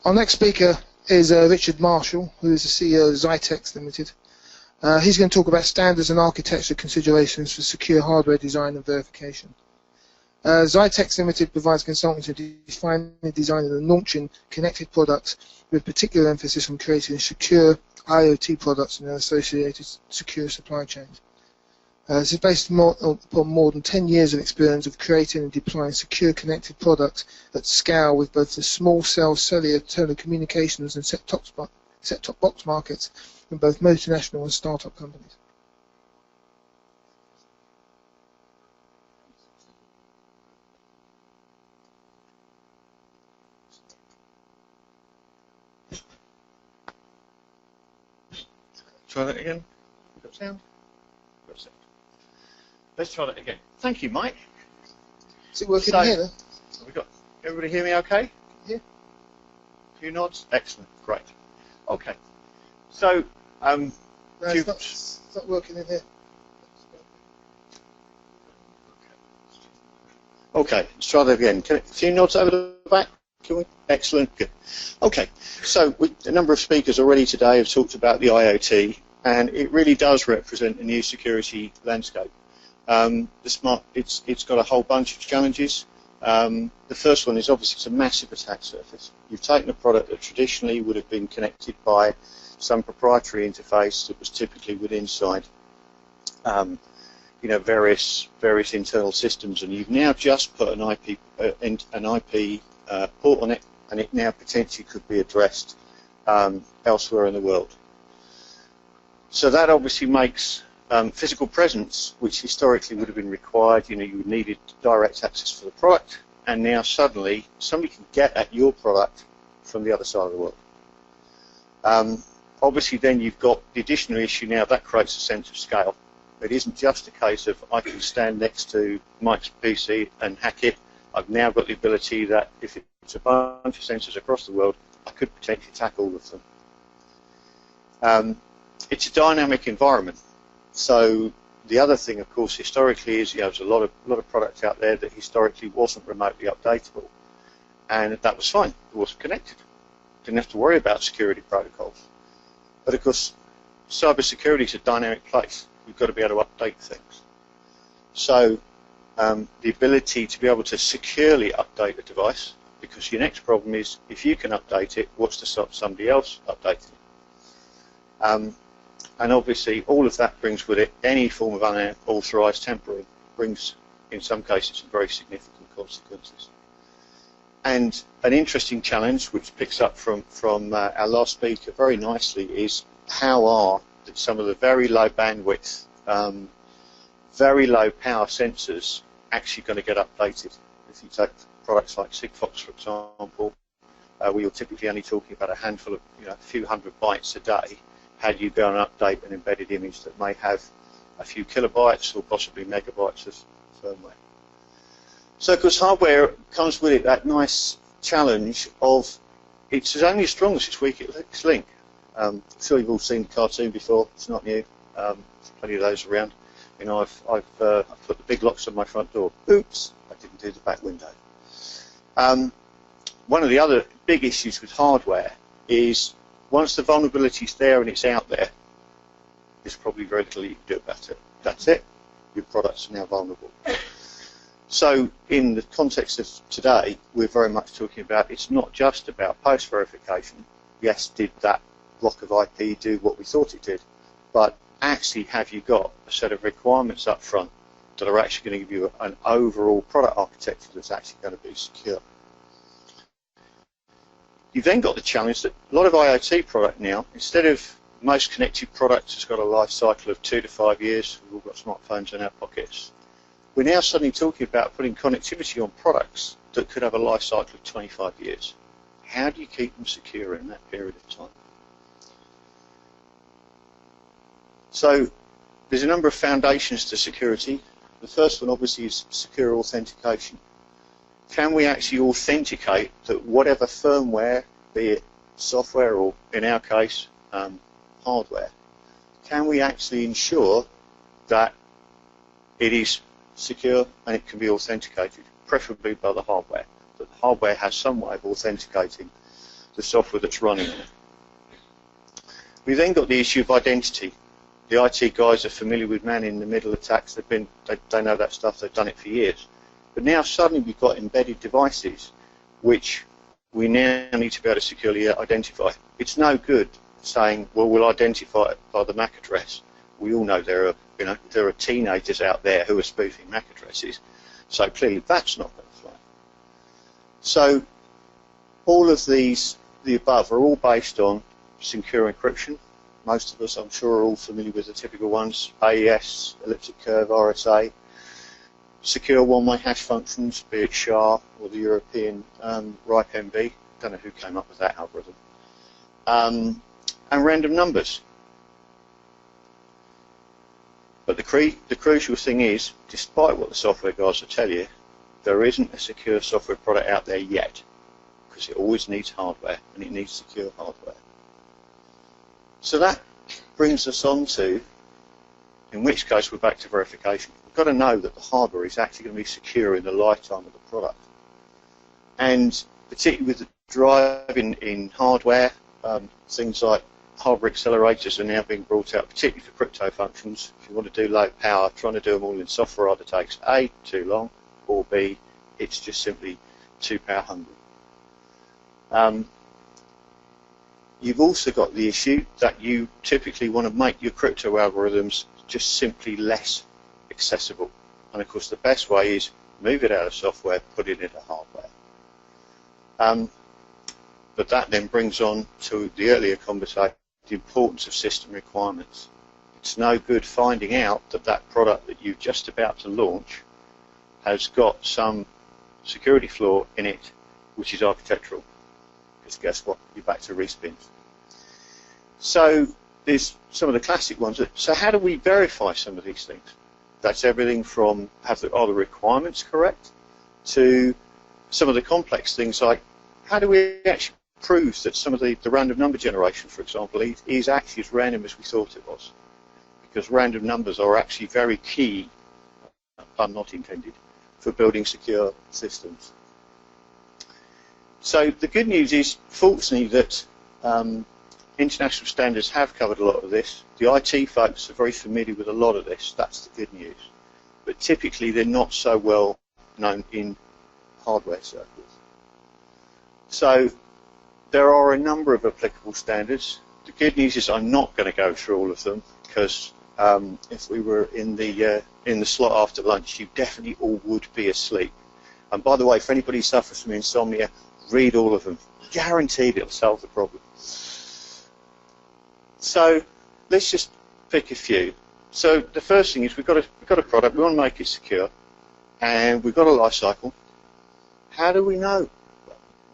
Our next speaker is Richard Marshall, who is the CEO of Zytex Limited. He's going to talk about standards and architecture considerations for secure hardware design and verification. Zytex Limited provides consultants in defining, designing and launching connected products with particular emphasis on creating secure IoT products and their associated secure supply chains. This is based upon more than 10 years of experience of creating and deploying secure connected products at scale with both the small cell cellular telecommunications and set-top box markets in both multinational and startup companies. Try that again. Got sound? Got sound. Let's try that again. Thank you, Mike. Is it working here then? We got everybody hear me okay? Yeah. A few nods? Excellent. Great. Okay. So, no, it's not working in here. Okay, let's try that again. A few nods over the back? Can we? Excellent. Good. Okay. So, a number of speakers already today have talked about the IoT, and it really does represent a new security landscape. It's got a whole bunch of challenges. The first one is obviously it's a massive attack surface. You've taken a product that traditionally would have been connected by some proprietary interface that was typically with inside, various internal systems, and you've now just put an IP port on it, and it now potentially could be addressed elsewhere in the world. So that obviously makes physical presence, which historically would have been required, you needed direct access for the product, and now suddenly somebody can get at your product from the other side of the world. Obviously then you've got the additional issue now that creates a sense of scale. It isn't just a case of I can stand next to Mike's PC and hack it. I've now got the ability that if it's a bunch of sensors across the world, I could potentially attack all of them. It's a dynamic environment. So the other thing, of course, historically is there's a lot of products out there that historically wasn't remotely updatable, and that was fine. It wasn't connected. Didn't have to worry about security protocols. But of course, cybersecurity is a dynamic place. You've got to be able to update things. So the ability to be able to securely update a device, because your next problem is if you can update it, what's to stop somebody else updating it? And obviously all of that brings with it any form of unauthorized tampering, brings in some cases some very significant consequences. And an interesting challenge which picks up from our last speaker very nicely is how are some of the very low bandwidth, very low power sensors actually going to get updated. If you take products like Sigfox, for example, where you're typically only talking about a handful of, a few hundred bytes a day, how do you go and update an embedded image that may have a few kilobytes or possibly megabytes of firmware? So, of course, hardware comes with it that nice challenge of it's only as strong as its weakest link. I'm sure you've all seen the cartoon before. It's not new. There's plenty of those around. I've put the big locks on my front door. Oops, I didn't do the back window. One of the other big issues with hardware is once the vulnerability is there and it's out there, there's probably very little you can do about it. That's it. Your products are now vulnerable. So in the context of today, we're very much talking about it's not just about post-verification. Yes, did that block of IP do what we thought it did? But actually, have you got a set of requirements up front that are actually going to give you an overall product architecture that's actually going to be secure? You've then got the challenge that a lot of IoT product now, instead of most connected products has got a life cycle of 2 to 5 years, we've all got smartphones in our pockets. We're now suddenly talking about putting connectivity on products that could have a life cycle of 25 years. How do you keep them secure in that period of time? So there's a number of foundations to security. The first one obviously is secure authentication. Can we actually authenticate that whatever firmware, be it software or in our case hardware, can we actually ensure that it is secure and it can be authenticated, preferably by the hardware, that the hardware has some way of authenticating the software that's running on it. We then got the issue of identity. The IT guys are familiar with man-in-the-middle attacks. They know that stuff. They've done it for years. But now suddenly we've got embedded devices, which we now need to be able to securely identify. It's no good saying, well, we'll identify it by the MAC address. We all know there are teenagers out there who are spoofing MAC addresses. So clearly that's not going to fly. So all of these, the above, are all based on secure encryption. Most of us, I'm sure, are all familiar with the typical ones: AES, elliptic curve, RSA, secure one-way hash functions, be it SHA or the European RIPE-MB. Don't know who came up with that algorithm. And random numbers. But the crucial thing is, despite what the software guys will tell you, there isn't a secure software product out there yet, because it always needs hardware, and it needs secure hardware. So that brings us on to, in which case we're back to verification. We've got to know that the hardware is actually going to be secure in the lifetime of the product. And particularly with the drive in hardware, things like hardware accelerators are now being brought out, particularly for crypto functions. If you want to do low power, trying to do them all in software either takes A, too long, or B, it's just simply too power hungry. You've also got the issue that you typically want to make your crypto algorithms just simply less accessible. And of course the best way is move it out of software, put it into hardware. But that then brings on to the earlier conversation, the importance of system requirements. It's no good finding out that that product that you're just about to launch has got some security flaw in it, which is architectural. Because guess what? You're back to respins. So there's some of the classic ones. So how do we verify some of these things? That's everything from are the requirements correct to some of the complex things like how do we actually prove that some of the random number generation, for example, is actually as random as we thought it was? Because random numbers are actually very key, pun not intended, for building secure systems. So the good news is, fortunately, that international standards have covered a lot of this. The IT folks are very familiar with a lot of this. That's the good news. But typically, they're not so well known in hardware circles. So there are a number of applicable standards. The good news is I'm not going to go through all of them because if we were in the slot after lunch, you definitely all would be asleep. And by the way, for anybody who suffers from insomnia, read all of them. Guaranteed it'll solve the problem. So let's just pick a few. So the first thing is we've got a product, we want to make it secure, and we've got a life cycle. How do we know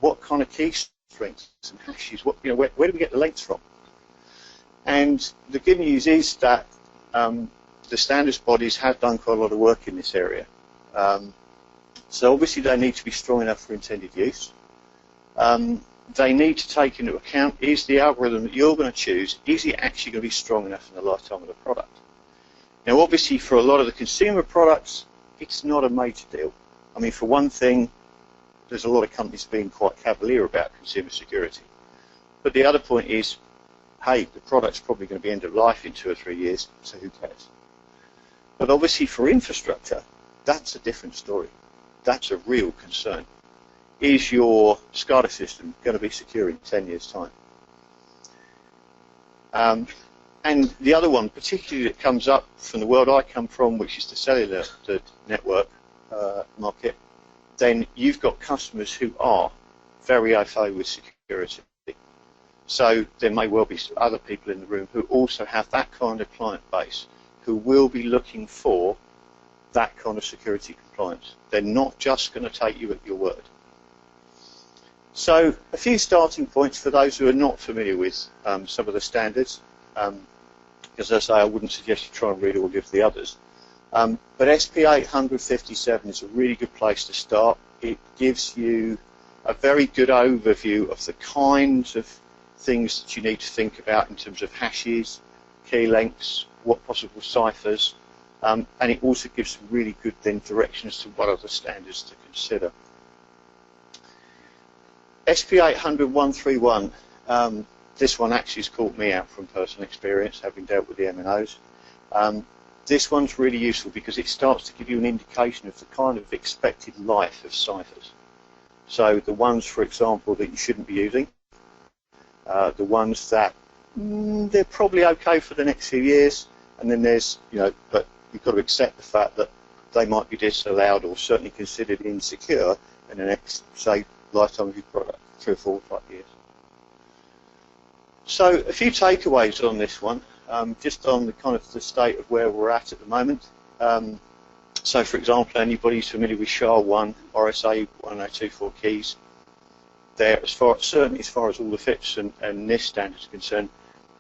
what kind of key strings and hashes? Where do we get the lengths from? And the good news is that the standards bodies have done quite a lot of work in this area. So obviously they need to be strong enough for intended use. They need to take into account, is the algorithm that you're going to choose, is it actually going to be strong enough in the lifetime of the product? Now obviously for a lot of the consumer products, it's not a major deal. I mean, for one thing, there's a lot of companies being quite cavalier about consumer security. But the other point is, hey, the product's probably going to be end of life in 2 or 3 years, so who cares? But obviously for infrastructure, that's a different story. That's a real concern. Is your SCADA system going to be secure in 10 years' time? And the other one, particularly that comes up from the world I come from, which is the cellular network market, then you've got customers who are very au fait with security. So there may well be other people in the room who also have that kind of client base who will be looking for that kind of security compliance. They're not just going to take you at your word. So a few starting points for those who are not familiar with some of the standards. As I say, I wouldn't suggest you try and read all of the others. But SP 857 is a really good place to start. It gives you a very good overview of the kinds of things that you need to think about in terms of hashes, key lengths, what possible ciphers, and it also gives some really good then directions to what other standards to consider. SP800-131. This one actually has caught me out from personal experience, having dealt with the M&Os. This one's really useful because it starts to give you an indication of the kind of expected life of ciphers. So the ones, for example, that you shouldn't be using, the ones that they're probably okay for the next few years, and then there's, but you've got to accept the fact that they might be disallowed or certainly considered insecure in the next, say, lifetime of your product, 3 or 4 or 5 years. So a few takeaways on this one, just on the kind of the state of where we're at the moment. So for example, anybody who's familiar with SHA-1, RSA 1024 keys, they're certainly as far as all the FIPS and NIST standards are concerned,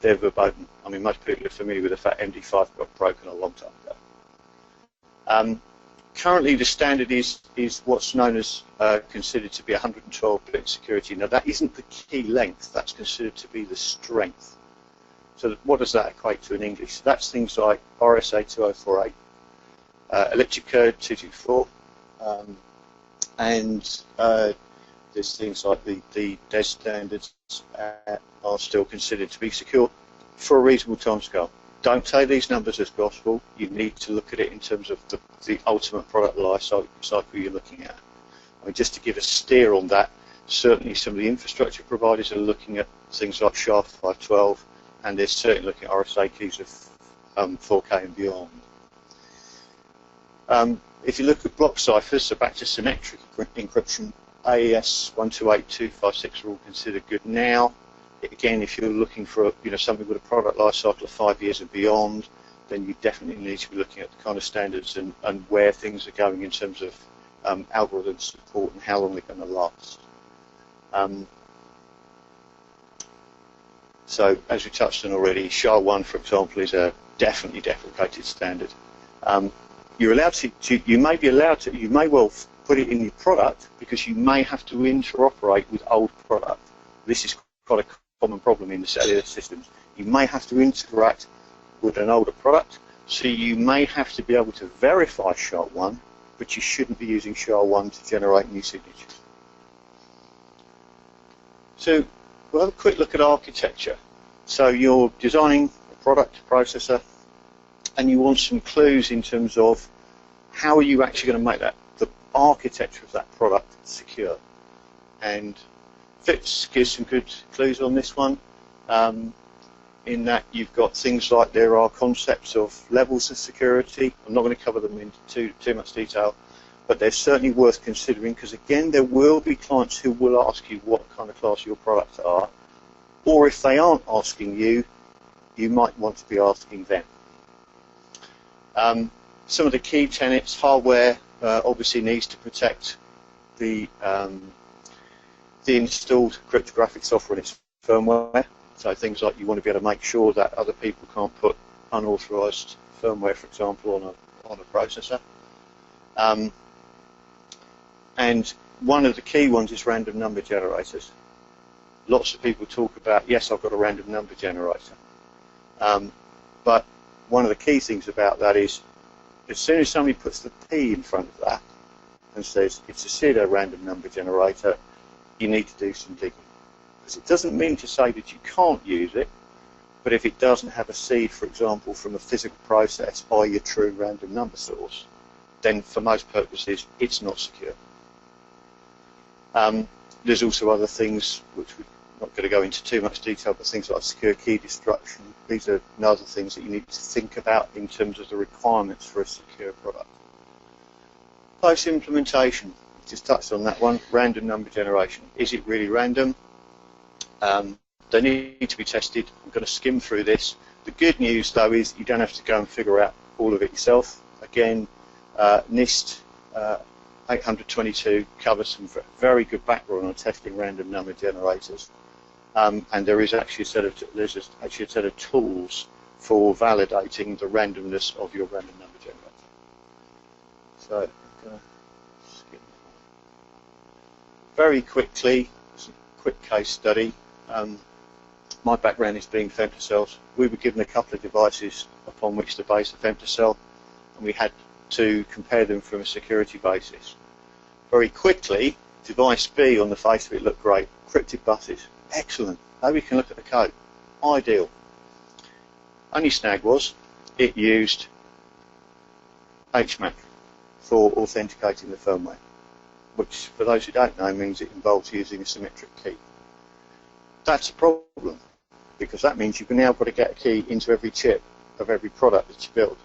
they're verboten. I mean, most people are familiar with the fact MD5 got broken a long time ago. Currently, the standard is what's known as considered to be 112-bit security. Now, that isn't the key length. That's considered to be the strength. So what does that equate to in English? That's things like RSA 2048, elliptic curve 224, and there's things like the DES standards are still considered to be secure for a reasonable timescale. Don't take these numbers as gospel. You need to look at it in terms of the ultimate product life cycle you're looking at. I mean, just to give a steer on that, certainly some of the infrastructure providers are looking at things like SHA-512, and they're certainly looking at RSA keys of 4K and beyond. If you look at block ciphers, so back to symmetric encryption, AES 128256 are all considered good now. Again, if you're looking for something with a product life cycle of 5 years and beyond, then you definitely need to be looking at the kind of standards and where things are going in terms of algorithm support and how long they're going to last. So, as we touched on already, SHA-1, for example, is a definitely deprecated standard. You're allowed you may well put it in your product because you may have to interoperate with old product. This is quite a common problem in the cellular systems. You may have to interact with an older product, so you may have to be able to verify SHA-1, but you shouldn't be using SHA-1 to generate new signatures. So we'll have a quick look at architecture. So you're designing a product processor, and you want some clues in terms of how are you actually going to make the architecture of that product secure. And FIPS gives some good clues on this one, in that you've got things like there are concepts of levels of security. I'm not going to cover them in too much detail, but they're certainly worth considering because, again, there will be clients who will ask you what kind of class your products are, or if they aren't asking you, you might want to be asking them. Some of the key tenets, hardware obviously needs to protect the installed cryptographic software and its firmware. So things like you want to be able to make sure that other people can't put unauthorized firmware, for example, on a processor. And one of the key ones is random number generators. Lots of people talk about, yes, I've got a random number generator. But one of the key things about that is, as soon as somebody puts the P in front of that and says it's a pseudo random number generator, you need to do some digging. Because it doesn't mean to say that you can't use it, but if it doesn't have a seed, for example, from a physical process by your true random number source, then for most purposes it's not secure. There's also other things which we're not going to go into too much detail, but things like secure key destruction. These are other things that you need to think about in terms of the requirements for a secure product. Post-implementation, just touched on that one, random number generation. Is it really random? They need to be tested. I'm going to skim through this. The good news, though, is you don't have to go and figure out all of it yourself. Again, NIST 822 covers some very good background on testing random number generators, and there is actually a set of tools for validating the randomness of your random number generator. So I'm going to skip that. Very quickly, a quick case study. My background is being femtocells. We were given a couple of devices upon which to base a femtocell, and we had to compare them from a security basis. Very quickly, Device B on the face of it looked great. Cryptic buses, excellent. Nobody can look at the code. Ideal. Only snag was it used HMAC for authenticating the firmware, which for those who don't know means it involves using a symmetric key. That's a problem, because that means you've now got to get a key into every chip of every product that you build.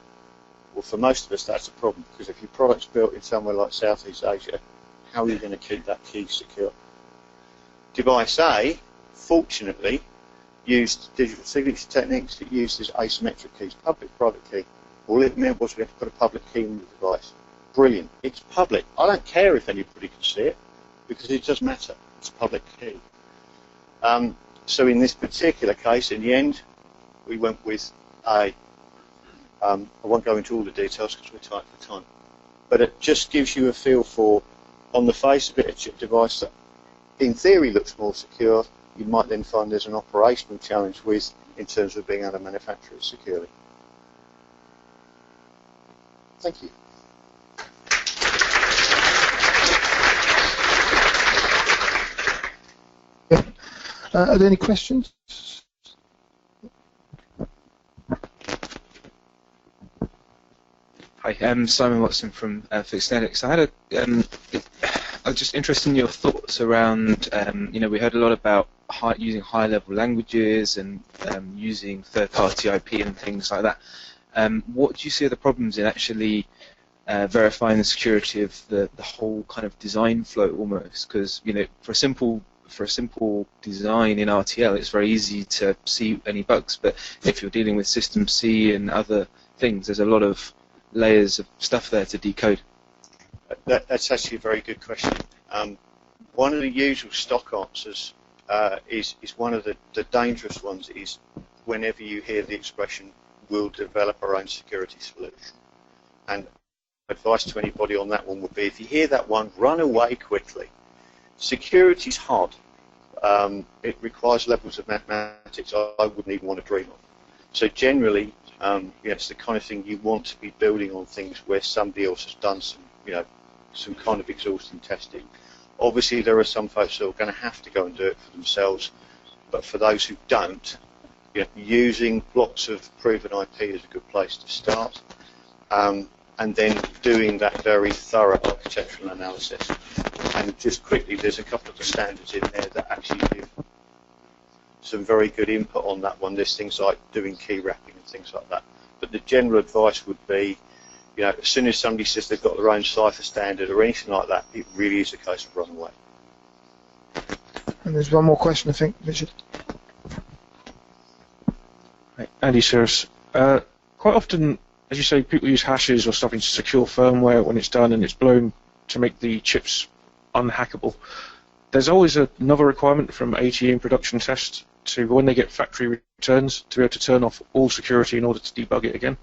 Well, for most of us that's a problem, because if your product's built in somewhere like Southeast Asia, how are you going to keep that key secure? Device A, fortunately, used digital signature techniques that uses asymmetric keys, public-private key. All it meant was we had to put a public key in the device. Brilliant. It's public. I don't care if anybody can see it, because it doesn't matter. It's a public key. So in this particular case, in the end, we went with I won't go into all the details because we're tight for time, but it just gives you a feel for, on the face of it, a chip device that in theory looks more secure. You might then find there's an operational challenge with, in terms of being able to manufacture it securely. Thank you. Are there any questions? Hi, I'm Simon Watson from Fixnetics. I was just interested in your thoughts around, we heard a lot about using high-level languages and using third-party IP and things like that. What do you see are the problems in actually verifying the security of the whole kind of design flow almost? Because, for a simple design in RTL, it's very easy to see any bugs. But if you're dealing with System C and other things, there's a lot of layers of stuff there to decode. That's actually a very good question. One of the usual stock answers is one of the dangerous ones is whenever you hear the expression, we'll develop our own security solution. And advice to anybody on that one would be, if you hear that one, run away quickly. Security's hard. It requires levels of mathematics I wouldn't even want to dream of. So generally, it's the kind of thing you want to be building on things where somebody else has done some kind of exhaustive testing. Obviously, there are some folks who are going to have to go and do it for themselves, but for those who don't, using blocks of proven IP is a good place to start, and then doing that very thorough architectural analysis. And just quickly, there's a couple of the standards in there that actually give some very good input on that one. There's things like doing key wrapping and things like that. But the general advice would be, as soon as somebody says they've got their own Cipher standard or anything like that, it really is a case of run away. And there's one more question, I think, Richard. Right. Andy Sears. Quite often, as you say, people use hashes or something to secure firmware when it's done and it's blown to make the chips unhackable. There's always another requirement from ATE in production tests to, when they get factory returns, to be able to turn off all security in order to debug it again.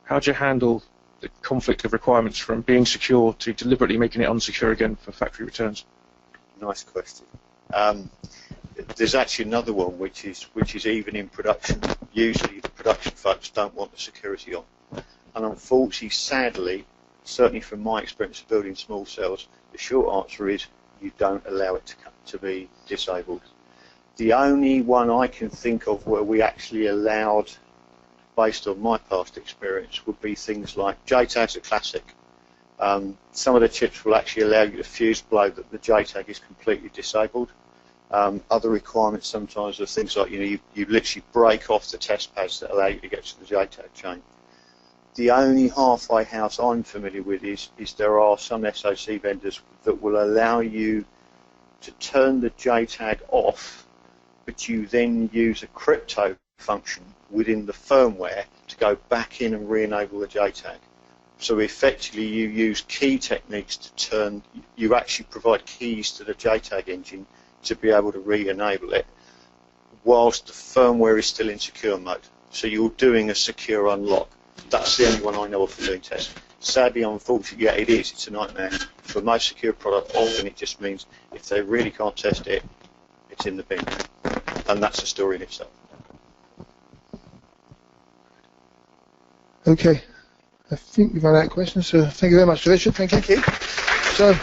How do you handle the conflict of requirements from being secure to deliberately making it unsecure again for factory returns? Nice question. There's actually another one which is even in production. Usually the production folks don't want the security on. And unfortunately, sadly, certainly from my experience of building small cells, the short answer is you don't allow it to be disabled. The only one I can think of where we actually allowed, based on my past experience, would be things like JTAG's a classic. Some of the chips will actually allow you to fuse blow that the JTAG is completely disabled. Other requirements sometimes are things like, you literally break off the test pads that allow you to get to the JTAG chain. The only halfway house I'm familiar with is there are some SoC vendors that will allow you to turn the JTAG off, but you then use a crypto function within the firmware to go back in and re-enable the JTAG. So effectively you use key techniques to turn, you actually provide keys to the JTAG engine to be able to re-enable it whilst the firmware is still in secure mode. So you're doing a secure unlock. That's the only one I know of for doing tests. Sadly, unfortunately, yeah, it is. It's a nightmare. For most secure products, often it just means if they really can't test it, it's in the bin. And that's a story in itself. Okay. I think we've run out of questions, so thank you very much, Richard. Thank you. Thank you. So.